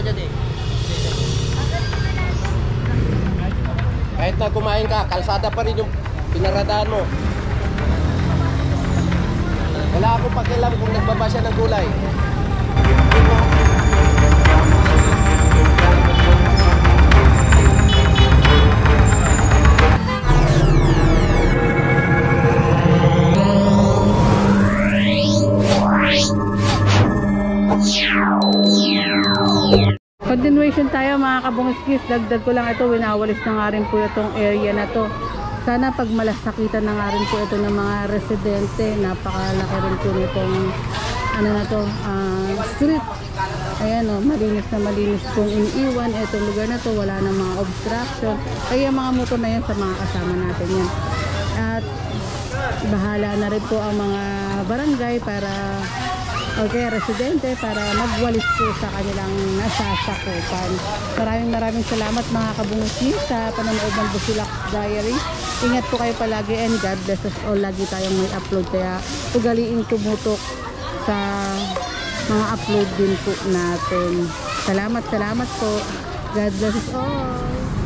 dyan eh. Kahit na kumain ka, kalsada pa rin yung pinaradaan mo. Wala akong pakialam kung nagbaba siya ng gulay. Continuation tayo mga kabungiskis. Dagdag ko lang ito, winawalis na nga rin po itong area na to. Sana pag malasakitan na nga rin po ito ng mga residente. Napakalaki rin po nitong ano na to, street. Ayan o, malinis na malinis kung iniiwan itong lugar na to. Wala na mga obstruction. Kaya mga motor na yan sa mga kasama natin yan. At bahala na rin po ang mga barangay para residente para magwalis po sa kanilang nasasakupan. Maraming salamat mga kabungiskis sa panonood ng Busilak Diary. Ingat po kayo palagi and God bless us all. Lagi tayong may upload kaya ugaliin tumutok sa mga upload din po natin. Salamat po. God bless us all.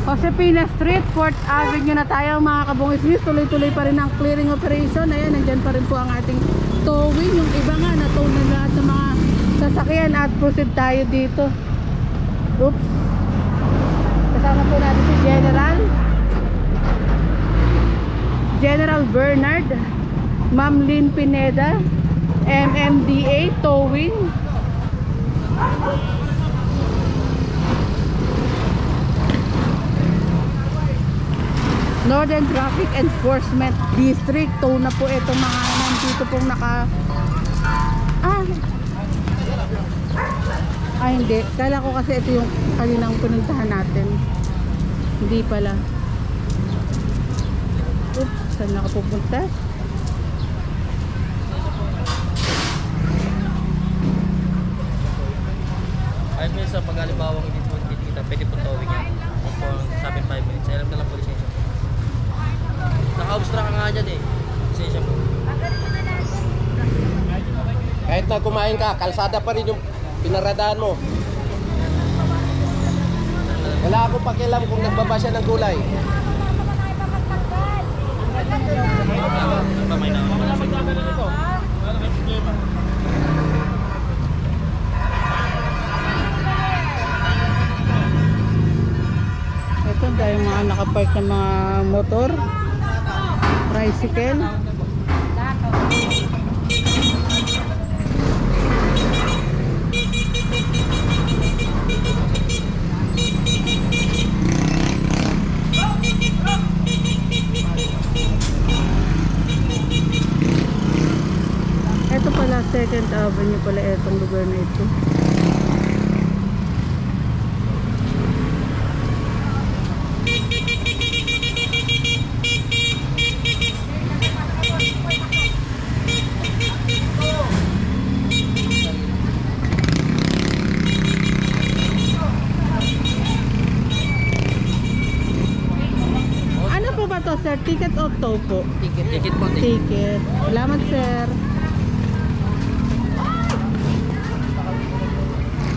Josepina Street, 4th Avenue na tayo mga kabungiskis. Tuloy-tuloy pa rin ang clearing operation. Ayan, nandyan pa rin po ang ating towing. Yung iba nga na-tow na lahat ng mga sasakyan at proceed tayo dito. Oops. Kasama po natin si General Bernard, Ma'am Lynn Pineda, MMDA Towing. Northern Traffic Enforcement District. Tow na po itong mga nandito pong hindi. Kala ko kasi ito yung kaninang pinuntahan natin. Hindi pala. Oops, saan na ako pupunta? Kahit minsan sa pag-alibawang hindi kita, pwede po towing yan. Kung sabi 5 minutes, alam na lang po lisensya. Naka-obstruct ka nga dyan eh. Lisensya po. Kahit na kumain ka, kalsada pa rin yung pinaradaan mo. Wala akong pakialam kung nagbaba siya ng gulay. Ito dahil mga nakapark ng mga motor, tricycle. Ito pala 2nd Avenue pala itong lugar na ito. Ano po ba to, sir? Ticket o tow po? Ticket po. Ticket. Salamat, sir.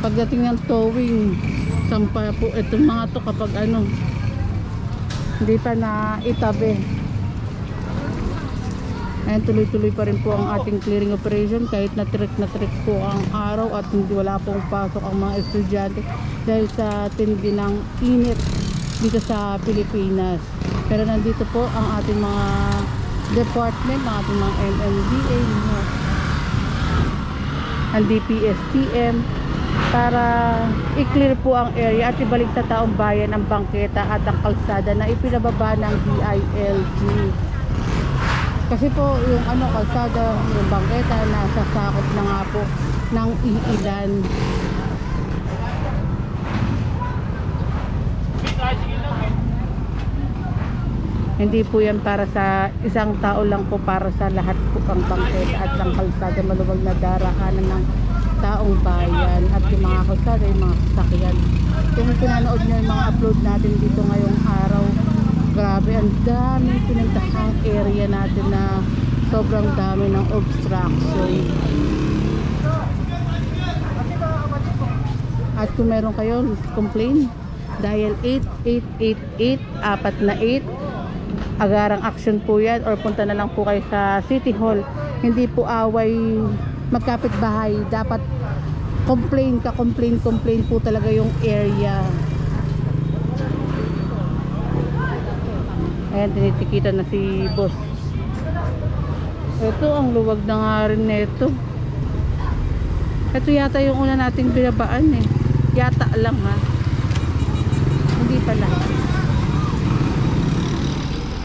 Pagdating ng towing, sampa po itong mga to kapag hindi pa na itabi. Ayan, tuloy-tuloy pa rin po ang ating clearing operation kahit na trick po ang araw at hindi wala pong pasok ang mga estudyante dahil sa tindi ng init dito sa Pilipinas. Pero nandito po ang ating mga department, ang ating mga MMDA, ang DPSTM, para i-clear po ang area at ibalik sa taong bayan ang bangketa at ang kalsada na ipinababa ng DILG. Kasi po yung kalsada, yung bangketa nasasakop na nga po ng iilan. Hindi po yan para sa isang tao lang po, para sa lahat po ang bangketa at ang kalsada, maluwag na daraanan ng taong bayan at yung mga kalsada, yung mga sasakyan. Kung pinanood nyo yung mga upload natin dito ngayong araw, grabe, ang dami pinagtahang area natin na sobrang dami ng obstruction. At kung meron kayo complain, dial 8888 4 na 8. Agarang action po yan, or punta na lang po kayo sa City Hall. Hindi po away magkapit bahay, dapat complain po talaga yung area. Ayan, tinitikita na si boss. Ito, ang luwag na nga rin nito. Ito yata yung una nating binabaan eh. Yata lang ha. Hindi pala.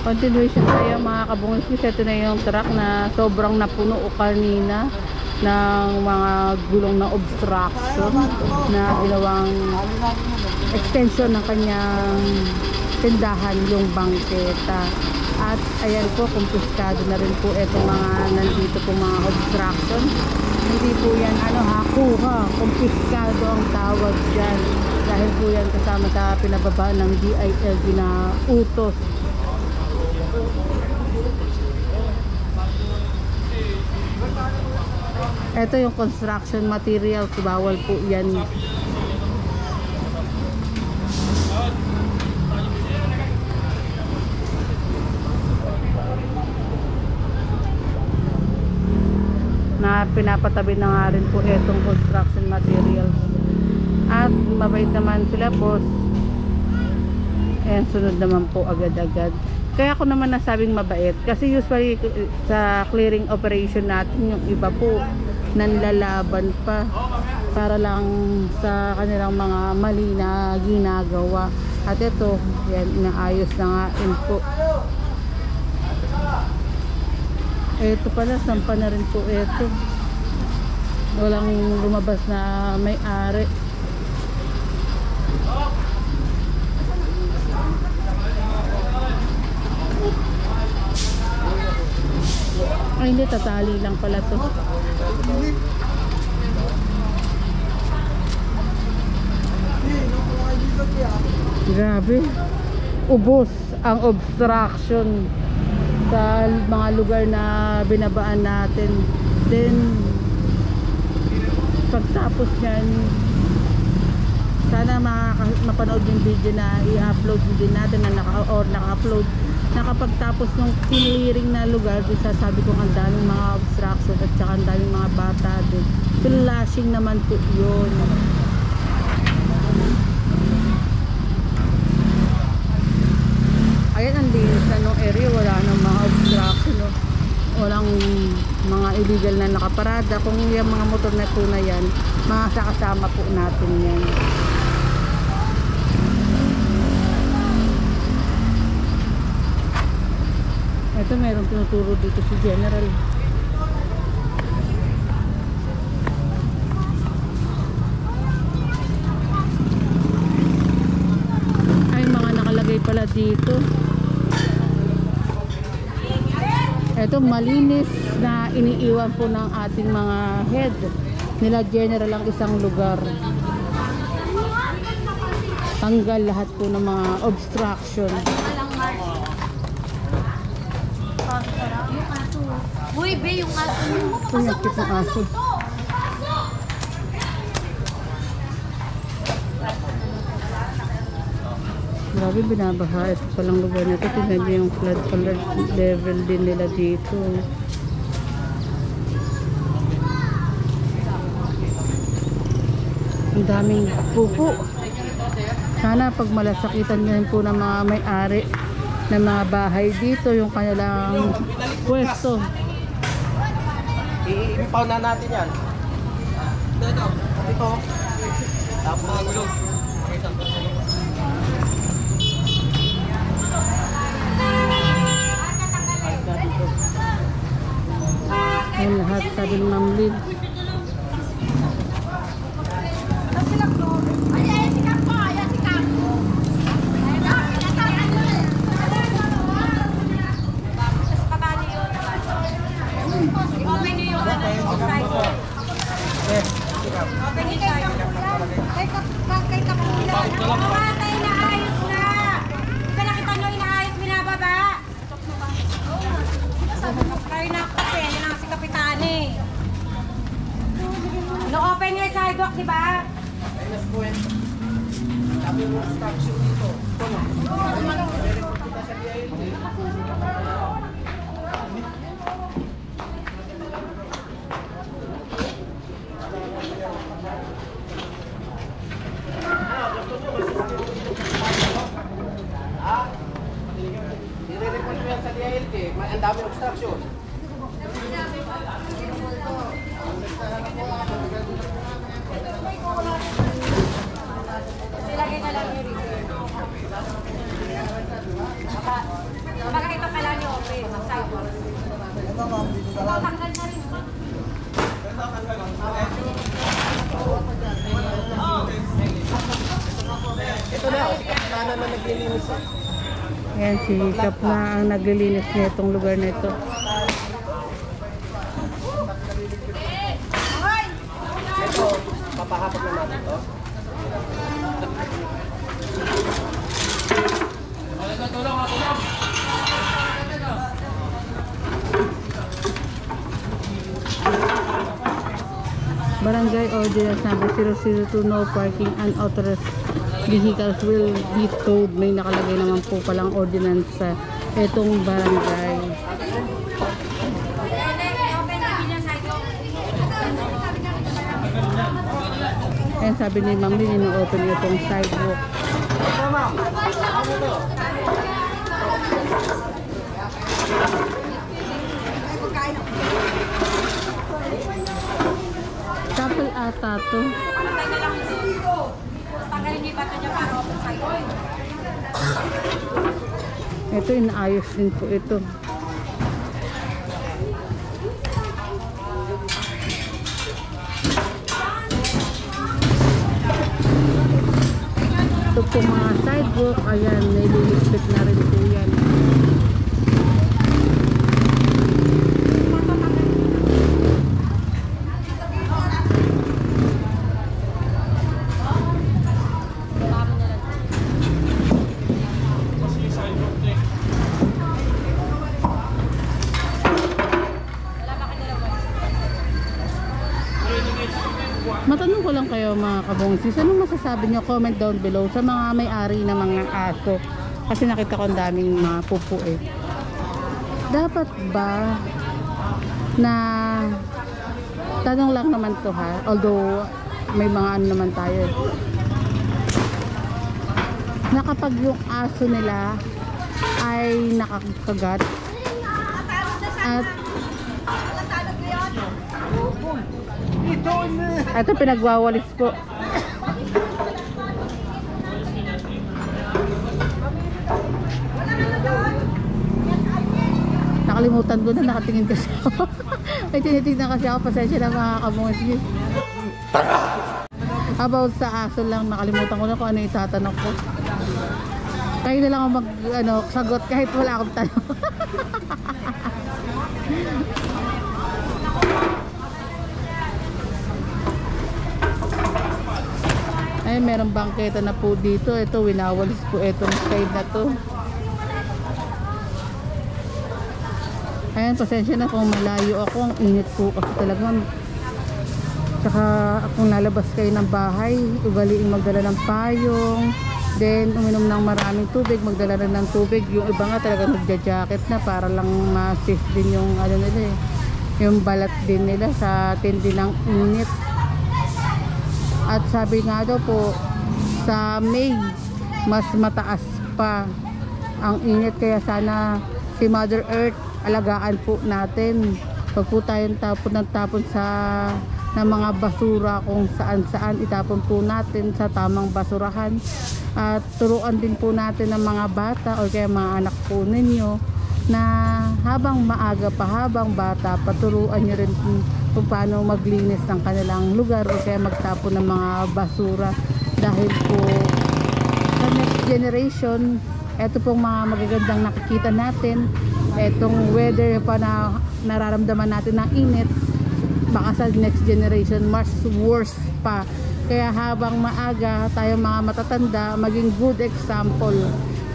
Continuation tayo mga kabungis. Ito na yung truck na sobrang napuno o kanina ng mga gulong na obstruction na ginawang extension ng kanyang tindahan, yung bangketa. At ayan po, kumpiskado na rin po itong mga nandito po mga obstruction. Hindi po yan kuha, kumpiskado ang tawag dyan, dahil po yan kasama sa pinababa ng DILG na utos. Ito yung construction materials, bawal po yan. Na pinapatabi na nga rin po itong construction materials. At mabait naman sila boss. Ayan, sunod naman po agad-agad. Kaya ako naman nasabing mabait, kasi usually sa clearing operation natin yung iba po nanlalaban pa para lang sa kanilang mga mali na ginagawa. At ito, yan, inaayos na nga rin po. Ito pala, sampa na rin po ito. Walang lumabas na may-ari. Ay hindi, tatali lang pala to. Grabe, ubos ang obstruction sa mga lugar na binabaan natin. Then pagtapos nyan, sana mapanood yung video na i-upload din natin na naka-upload na kapag tapos ng clearing na lugar, sasabi ko ang daming mga obstruction at saka ang daming mga bata din. Flashing naman po yun. Ayan, ang linis na nung area, wala nang mga obstruction, no? Walang mga illegal na nakaparada. Kung yung mga motor na po na yan, mga kasama po natin yan. Ito, mayroong tinuturo dito si General. Ay, mga nakalagay pala dito. Ito, malinis na iniiwan po ng ating mga head nila General ang isang lugar. Tanggal lahat po ng mga obstruction. Uy, be, yung aso mo. Punyakit ng aso. Grabe, binabaha. Ito palang lugar na ito. Tingnan niyo yung flood alert level din nila dito. Ang daming pupo. Sana pag malasakitan nyo po ng mga may-ari ng mga bahay dito, yung kanilang pwesto. Iimpaw na natin yan. Ito. Tapos na gulong. Ayun lahat, sabi ng Ma'am Lynn. No-open yung sidewalk, di ba? I-report mo yan sa DILT, ang dami obstruction. Ilagay na lang yung return. Kapag ito kailangan yung open, sidewalk. Tatanggal na rin. Ito na, sana na naglilinis. Ayan, si Shop na ang naglilinis nitong lugar nito. Ito, papahapag na natin to. Barangay Ordinance number 002, no parking unauthorized vehicles will be towed. May nakalagay naman po palang ordinance sa etong barangay. And sabi ni Ma'am Lynn, ino-open itong sidewalk. Tapos ata to. Patay na lang yung dito. Tanggalin niyo yung bato niya para open sidewalk. Ito, inaayos din po ito. Ito po mga sidewalk, ayan, nililigpit na rin po yan. Matanong ko lang kayo mga kabongsis, anong masasabi nyo? Comment down below sa mga may-ari ng mga aso. Kasi nakita ko ang daming mga pupo eh. Dapat ba na, tanong lang naman to ha, although may mga ano naman tayo eh, na kapag yung aso nila ay nakakagat at ito pinagwawalis po. Nakalimutan ko na, nakatingin kasi ako. May tinitignan kasi ako, pasensya na mga kabongis. About sa aso lang, nakalimutan ko na kung ano itatanong ko. Kayo na lang ako sagot kahit wala akong tanong. Ay, merong bangketa na po dito. Ito, winawalis po itong side na to. Ayan, pasensya na kung malayo ako. Ang init po kasi talaga. Tsaka kung nalabas kayo ng bahay, ugaliing magdala ng payong. Then, uminom ng maraming tubig, magdala rin ng tubig. Yung iba nga talaga nagja-jacket na para lang ma-safe din yung ano nila eh. Yung balat din nila sa tindi ng init. At sabi nga daw po, sa May, mas mataas pa ang init. Kaya sana si Mother Earth, alagaan po natin. Pag po tayong tapon ng mga basura kung saan-saan, itapon po natin sa tamang basurahan. At turuan din po natin ng mga bata o kaya mga anak po ninyo na habang maaga pa, habang bata, paturuan nyo rin kung paano maglinis ng kanilang lugar o kaya magtapon ng mga basura. Dahil po sa next generation, eto pong mga magagandang nakikita natin, etong weather pa na nararamdaman natin ng init, baka sa next generation mas worse pa. Kaya habang maaga tayo mga matatanda, maging good example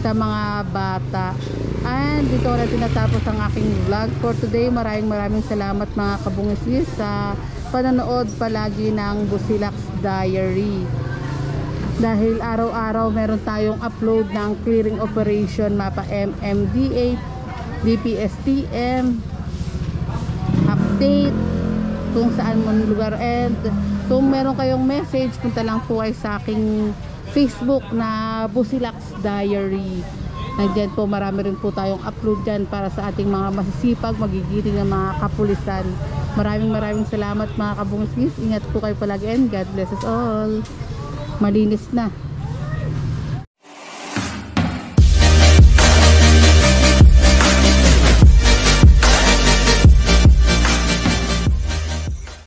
sa mga bata. And dito na tinatapos ang aking vlog for today. Maraming salamat mga kabungis sa panonood palagi ng Busilak's Diary. Dahil araw-araw meron tayong upload ng clearing operation, mapa MMDA, DPSTM, update kung saan man lugar. And kung meron kayong message, punta lang po ay sa aking Facebook na Busilax Diary. Nandyan po, marami rin po tayong upload dyan para sa ating mga masisipag, magigiting ng mga kapulisan. Maraming salamat mga kabungskis. Ingat po kayo palagi and God bless us all. Malinis na.